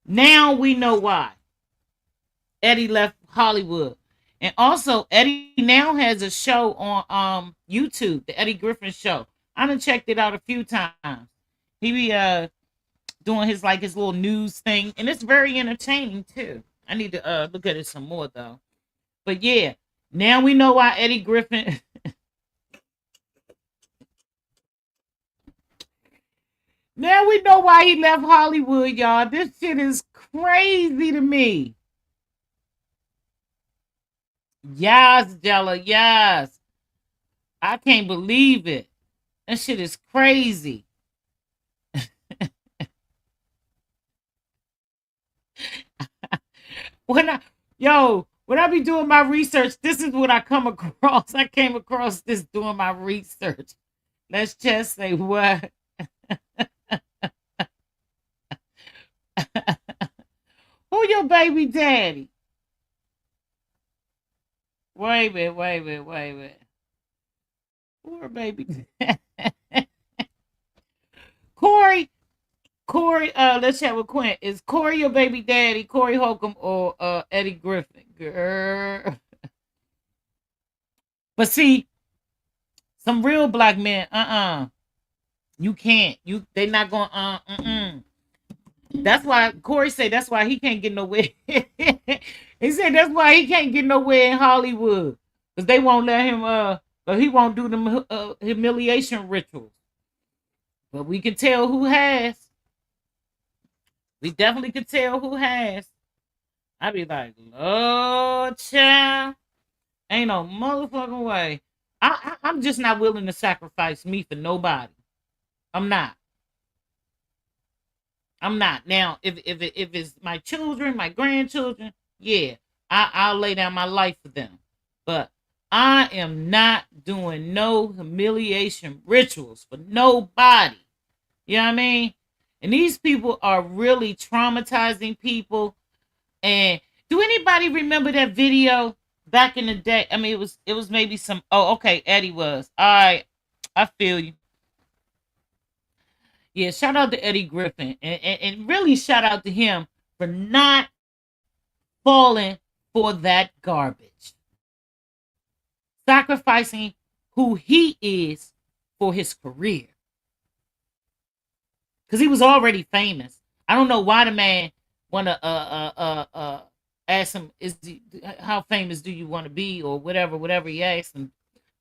Now we know why. Eddie left Hollywood. And also, Eddie now has a show on YouTube, the Eddie Griffin Show. I done checked it out a few times. He be doing his little news thing, and it's very entertaining too. I need to look at it some more though. But yeah, now we know why Eddie Griffin. Now we know why he left Hollywood, y'all. This shit is crazy to me. Yes, Jella, yes. I can't believe it. That shit is crazy. When I be doing my research, this is what I come across. I came across this doing my research. Let's just say what? Who your baby daddy? Wait a minute. Who her baby daddy? Corey, let's chat with Quint. Is Corey your baby daddy, Corey Holcomb, or Eddie Griffin? Girl. But see, some real black men, you can't. They not going, That's why Corey said that's why he can't get nowhere. He said that's why he can't get nowhere in Hollywood. Because they won't let him, he won't do them humiliation rituals. But we can tell who has. We definitely can tell who has. I be like, Lord, child. Ain't no motherfucking way. I'm just not willing to sacrifice me for nobody. I'm not. Now, if it's my children, my grandchildren, yeah, I'll lay down my life for them. But I am not doing no humiliation rituals for nobody. You know what I mean? And these people are really traumatizing people. And do anybody remember that video back in the day? I mean, it was maybe some. Oh, okay, Eddie was. All right, I feel you. Yeah, shout out to Eddie Griffin. And really shout out to him for not falling for that garbage. Sacrificing who he is for his career. Because he was already famous. I don't know why the man want to ask him, how famous do you want to be, or whatever he asked him,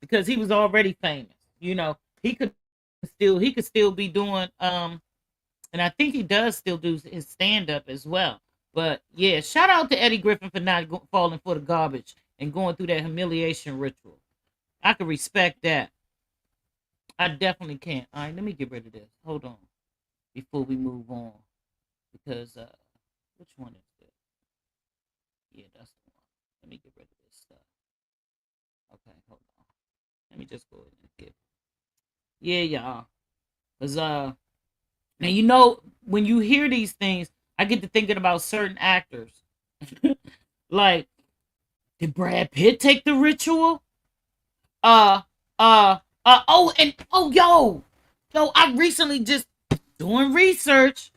because he was already famous. You know, he could still be doing and I think he does still do his stand-up as well. But yeah, shout out to Eddie Griffin for not falling for the garbage and going through that humiliation ritual. I can respect that. I definitely can. All right, let me get rid of this. Hold on. Before we move on. Because which one is it? Yeah, that's the one. Let me get rid of this stuff. Okay, hold on. Let me just go ahead and get. Yeah, y'all. Because now, you know, when you hear these things, I get to thinking about certain actors. Like, did Brad Pitt take the ritual? Yo, I recently just doing research.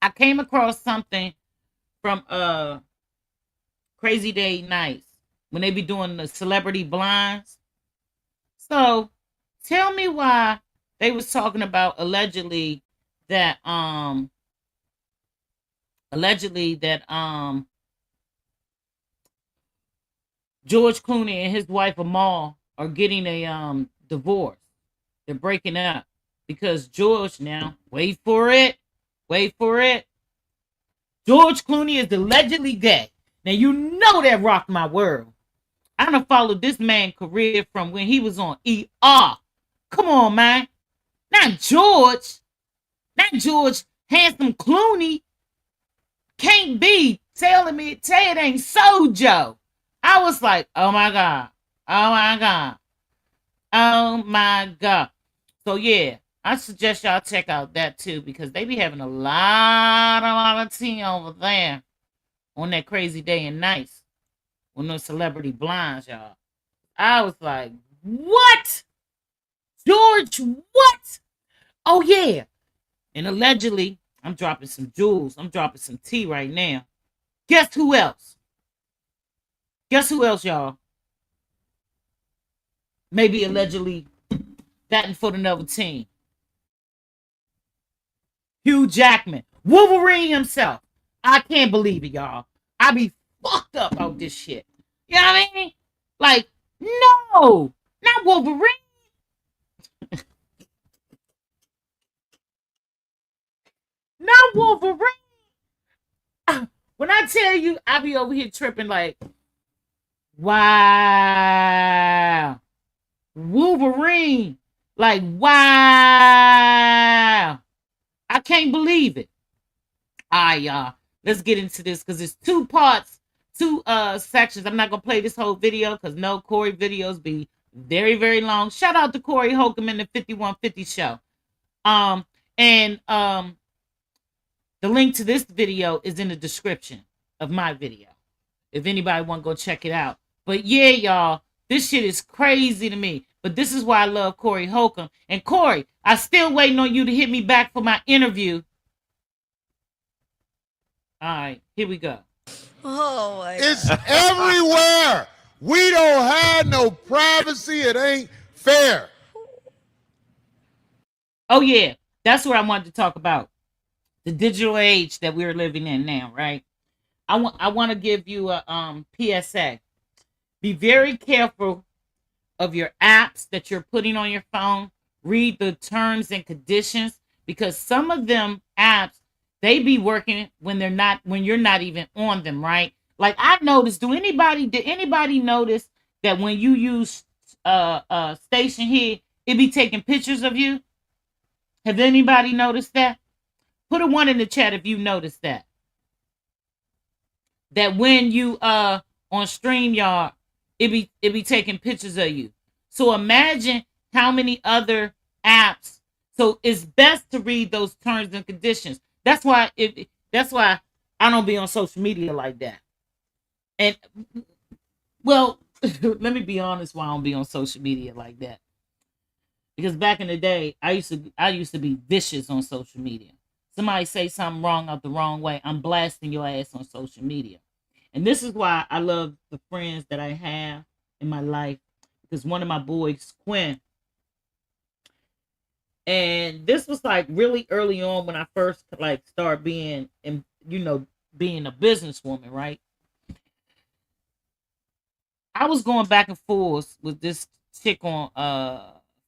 I came across something from Crazy Day Nights when they be doing the celebrity blinds. So tell me why they was talking about allegedly that George Clooney and his wife Amal are getting a divorce. They're breaking up because George, now wait for it. George Clooney is allegedly gay. Now you know that rocked my world. I done followed this man's career from when he was on ER. Come on, man. Not George, handsome Clooney. Can't be telling me, say it ain't so, Joe. I was like, oh my God. So yeah, I suggest y'all check out that too, because they be having a lot of tea over there on that Crazy Day and Nights on those celebrity blinds, y'all. I was like, what? George, what? Oh, yeah. And allegedly, I'm dropping some jewels. I'm dropping some tea right now. Guess who else? Guess who else, y'all? Maybe allegedly batting for another team. Hugh Jackman. Wolverine himself. I can't believe it, y'all. I be fucked up about this shit. You know what I mean? Like, no. Not Wolverine. Not Wolverine. When I tell you, I be over here tripping like, wow. Wolverine. Like, wow. I can't believe it. All right, y'all. Let's get into this because it's two parts, two sections. I'm not going to play this whole video because no, Corey videos be very, very long. Shout out to Corey Holcomb and the 5150 show. The link to this video is in the description of my video if anybody want to go check it out. But yeah, y'all, this shit is crazy to me. But this is why I love Corey Holcomb. And Corey, I still waiting on you to hit me back for my interview. All right, here we go. Oh my God. It's everywhere. We don't have no privacy. It ain't fair. Oh yeah, that's what I wanted to talk about. The digital age that we're living in now, right? I want to give you a PSA. Be very careful of your apps that you're putting on your phone. Read the terms and conditions because some of them apps, they be working when you're not even on them, right? Like I've noticed, did anybody notice that when you use station here, it be taking pictures of you? Have anybody noticed that? Put a 1 in the chat if you noticed that. That when you on StreamYard, it be taking pictures of you. So imagine how many other apps. So it's best to read those terms and conditions. That's why I don't be on social media like that. And well, let me be honest why I don't be on social media like that. Because back in the day, I used to be vicious on social media. Somebody say something wrong out the wrong way, I'm blasting your ass on social media. And this is why I love the friends that I have in my life. Because one of my boys, Quinn, and this was like really early on when I first like started being a businesswoman, right? I was going back and forth with this chick on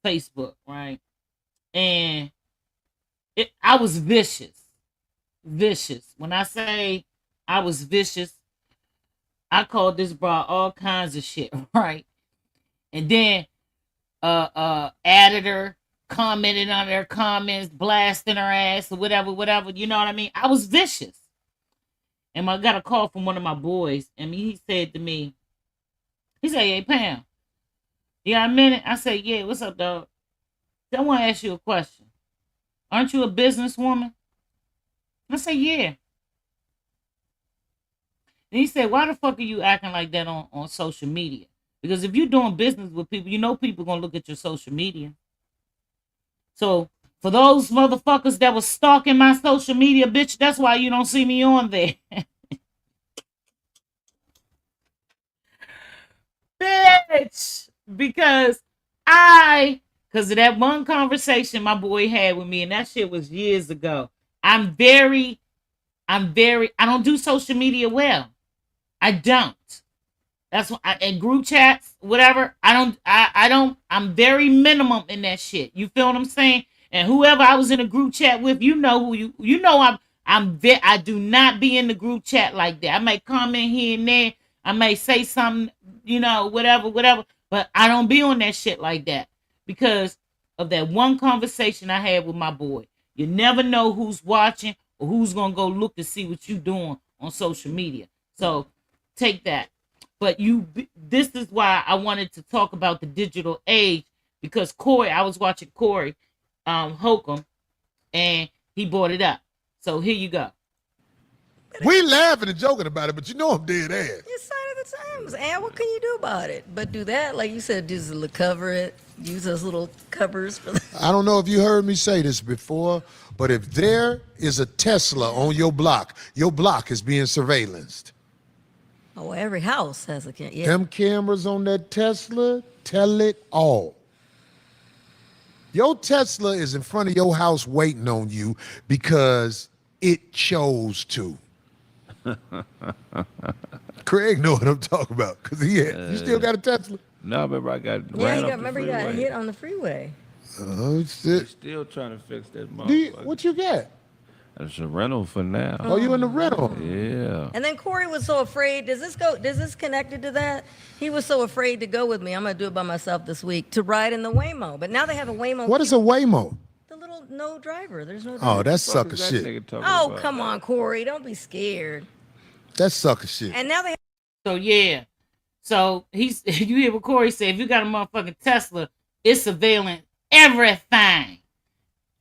Facebook, right? And I was vicious. When I say I was vicious, I called this bra all kinds of shit, right? And then added her, commented on her comments, blasting her ass or whatever, you know what I mean? I was vicious. And I got a call from one of my boys, and he said to me, he said, "Hey, Pam, you got a minute?" I said, "Yeah, what's up, dog?" I want to ask you a question. Aren't you a businesswoman? I said, "Yeah." And he said, "Why the fuck are you acting like that on social media? Because if you're doing business with people, you know people going to look at your social media. So for those motherfuckers that was stalking my social media, bitch, that's why you don't see me on there." Bitch, because of that one conversation my boy had with me, and that shit was years ago. I don't do social media well. I don't. That's why in group chats, whatever, I'm very minimum in that shit. You feel what I'm saying? And whoever I was in a group chat with, you know I do not be in the group chat like that. I may comment here and there. I may say something, whatever. But I don't be on that shit like that because of that one conversation I had with my boy. You never know who's watching or who's going to go look to see what you doing on social media. So take that. But this is why I wanted to talk about the digital age, because I was watching Corey Holcomb, and he brought it up. So here you go. We laughing and joking about it, but you know I'm dead ass. You cited the time. And what can you do about it? But do that, like you said, just cover it. Use those little covers for the... I don't know if you heard me say this before, but if there is a Tesla on your block is being surveillanced. Oh, every house has a camera. Yeah. Them cameras on that Tesla tell it all. Your Tesla is in front of your house waiting on you because it chose to. Craig know what I'm talking about because you still got a Tesla. No, remember I got He got hit on the freeway. Oh shit! Still trying to fix that motherfucker. What you got? It's a rental for now. Oh, you in the rental? Yeah. And then Corey was so afraid. Does this connected to that? He was so afraid to go with me. I'm gonna do it by myself this week to ride in the Waymo. But now they have a Waymo. What is a Waymo? The little no driver. There's no driver. Oh, that's sucker shit. Oh, come on, Corey. Don't be scared. That's sucker shit. And now they. So yeah. So you hear what Corey said? If you got a motherfucking Tesla, it's surveilling everything.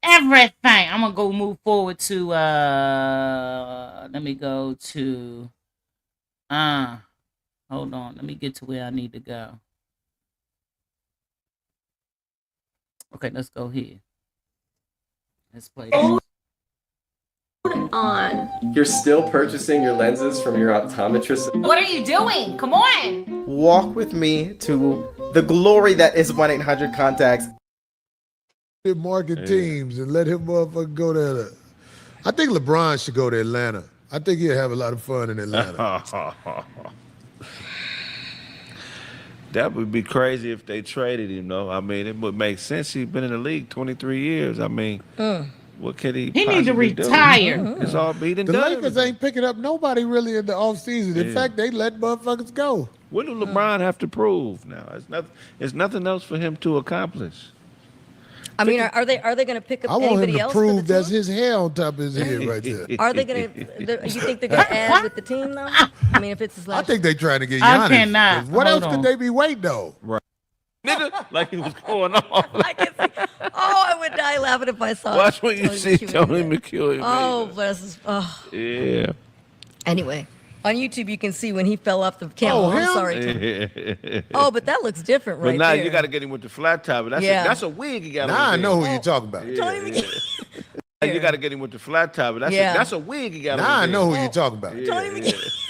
Everything. I'm gonna go move forward to let me go to hold on, let me get to where I need to go. Okay, let's go here. Let's play this. On. You're still purchasing your lenses from your optometrist? What are you doing? Come on. Walk with me to the glory that is 1-800-CONTACTS. Market teams and let him motherfucker go there. I think LeBron should go to Atlanta. I think he'll have a lot of fun in Atlanta. That would be crazy if they traded him, though. I mean, it would make sense. He's been in the league 23 years. I mean, what can he need to possibly retire. do? It's all beat and The done. Lakers ain't picking up nobody really in the offseason. In fact, they let motherfuckers go. What do LeBron have to prove now? It's nothing else for him to accomplish. I mean, are they going to pick up I want him anybody to else? prove that's his hair on top of his head right there. Are they going to? You think they're going to add with the team though? I mean, if it's his I last. think they trying to get I Giannis. cannot. What Hold else on. could they be waiting on? Right. Nigga, like he was going on. I would die laughing if I saw. Watch when you see Tony McEwen. Oh, bless his. Oh. Yeah. Anyway, on YouTube you can see when he fell off the camel. Oh, I'm him? sorry. Oh, but that looks different, But right now there. you got to get him with the flat top. That's Yeah. that's a wig he got. Now I on know there. who you're talking about. Tony McEwen. You got to get him with the flat top. That's a wig he got. Now on I there. know who you're talking about. Tony McEwen.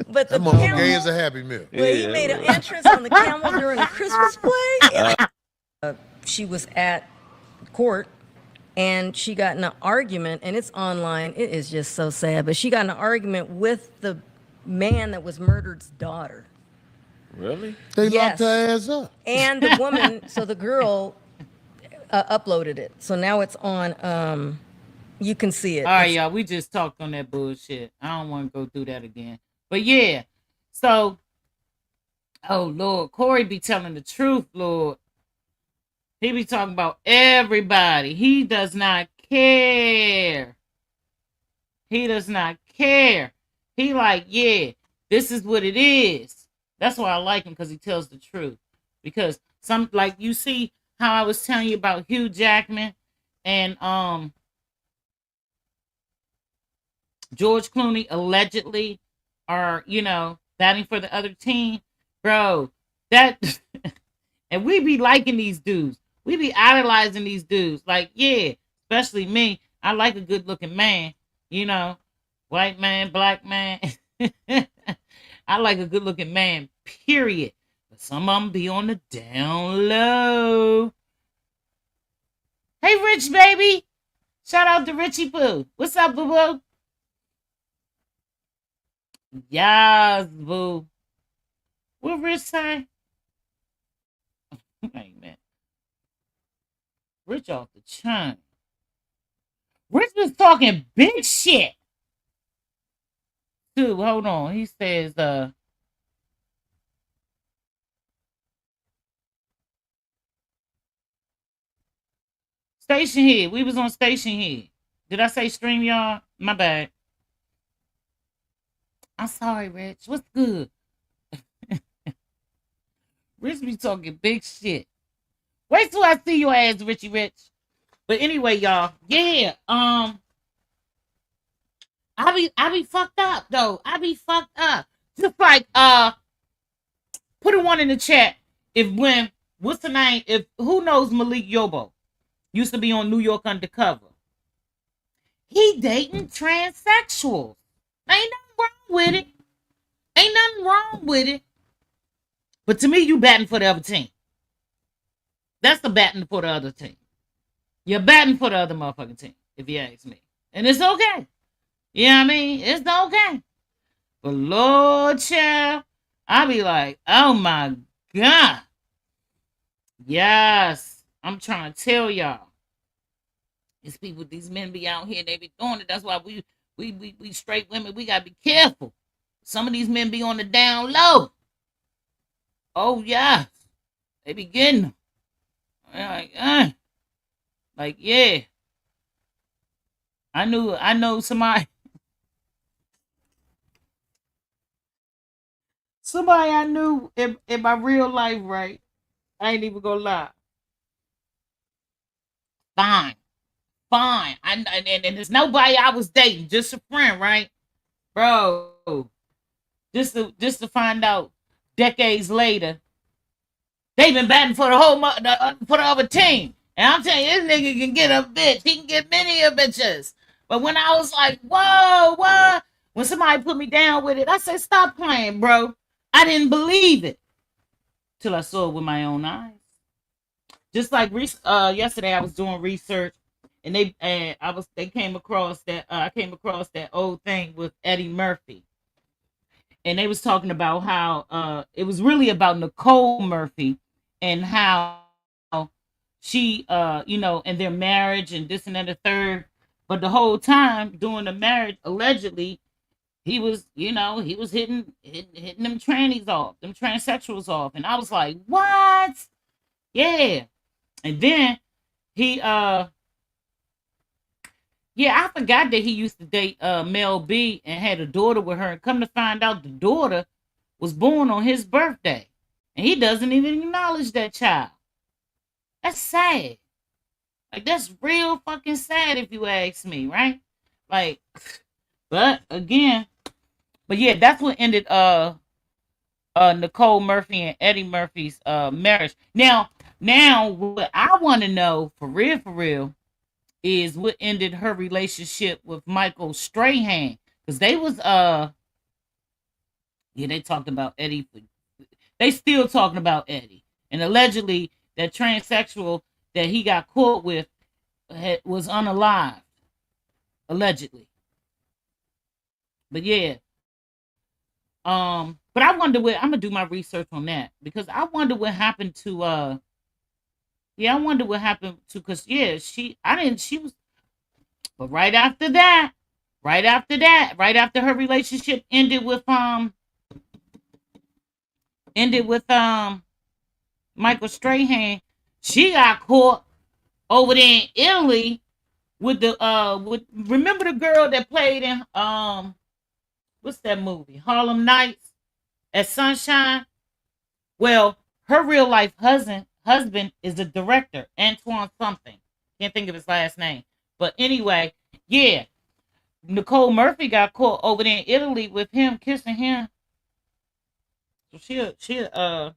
But the That motherfucker camel. gay as a happy meal. Well, he made an entrance on the camel during the Christmas play. She was at court and she got in an argument, and it's online. It is just so sad. But she got in an argument with the man that was murdered's daughter. Really? They Yes. locked her ass up. And the woman, so the girl uploaded it. So now it's on, you can see it. All right, y'all. We just talked on that bullshit. I don't want to go through that again. But yeah. So, oh Lord, Corey be telling the truth, Lord. He be talking about everybody. He does not care. He does not care. He like, yeah, this is what it is. That's why I like him, because he tells the truth. Because some, like, you see how I was telling you about Hugh Jackman and George Clooney allegedly are, batting for the other team, bro. That and we be liking these dudes. We be idolizing these dudes. Like, yeah, especially me. I like a good looking man, white man, black man. I like a good looking man, period. But some of them be on the down low. Hey, Rich, baby. Shout out to Richie Boo. What's up, boo boo? Yes, boo. What Rich say? Hey, man. Rich off the chain. Rich was talking big shit. Dude, hold on. He says, Station Head. We was on Station Head. Did I say StreamYard? My bad. I'm sorry, Rich. What's good? Rich be talking big shit. Wait till I see your ass, Richie Rich. But anyway, y'all. Yeah. I be fucked up though. I be fucked up. Just like Put a one in the chat what's the name? If who knows Malik Yobo? Used to be on New York Undercover. He dating transsexuals. Ain't nothing wrong with it. Ain't nothing wrong with it. But to me, you batting for the other team. That's the batting for the other team. You're batting for the other motherfucking team, if you ask me. And it's okay. You know what I mean? It's okay. But Lord, child, I be like, oh my God. Yes. I'm trying to tell y'all. These men be out here, they be doing it. That's why we straight women, we gotta be careful. Some of these men be on the down low. Oh yes. They be getting them. Like, yeah. I know somebody I knew in my real life, right? I ain't even gonna lie. Fine. And there's nobody I was dating, just a friend, right? Bro. Just to find out decades later, they been batting for the whole for the other team. And I'm telling you, this nigga can get a bitch. He can get many of bitches. But when I was like, whoa, what? When somebody put me down with it, I said, stop playing, bro. I didn't believe it till I saw it with my own eyes. Just like yesterday, I was doing research, and I came across that old thing with Eddie Murphy, and they was talking about how it was really about Nicole Murphy and how she and their marriage and this and that and the third, but the whole time during the marriage, allegedly, he was hitting them trannies off, them transsexuals off, and I was like, what? Yeah. And then he I forgot that he used to date Mel B and had a daughter with her, and come to find out the daughter was born on his birthday, and he doesn't even acknowledge that child. That's sad. Like, that's real fucking sad if you ask me, right? Like, but yeah, that's what ended Nicole Murphy and Eddie Murphy's marriage. Now what I want to know for real is what ended her relationship with Michael Strahan, because they was they talked about Eddie. They still talking about Eddie, and allegedly that transsexual that he got caught with was unalived, allegedly. But yeah, but I wonder what, I'm gonna do my research on that, because I wonder what happened to because she was, but right after her relationship ended with Michael Strahan, she got caught over there in Italy with remember the girl that played in what's that movie, Harlem Nights at Sunshine? Well, her real life husband is a director, Antoine something. Can't think of his last name. But anyway, yeah. Nicole Murphy got caught over there in Italy with him kissing him. So she a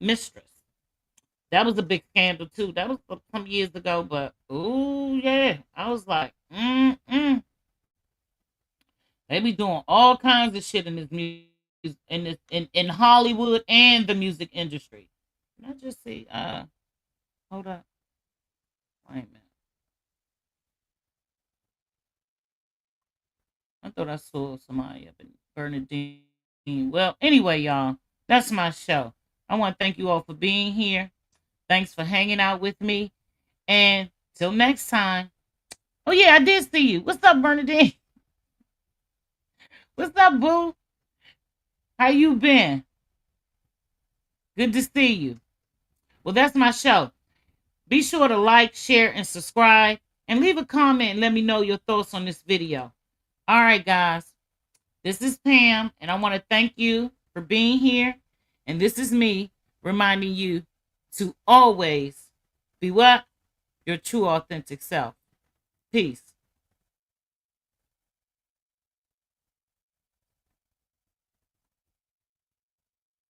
mistress. That was a big scandal too. That was some years ago, but ooh yeah. I was like, They be doing all kinds of shit in this music, in Hollywood and the music industry. Can I just see? Hold up. Wait a minute. I thought I saw somebody up in Bernadine. Well, anyway, y'all, that's my show. I want to thank you all for being here. Thanks for hanging out with me. And till next time. Oh yeah, I did see you. What's up, Bernadine? What's up, boo? How you been? Good to see you. Well, that's my show. Be sure to like, share, and subscribe. And leave a comment and let me know your thoughts on this video. All right, guys. This is Pam, and I want to thank you for being here. And this is me reminding you to always be what? Your true, authentic self. Peace.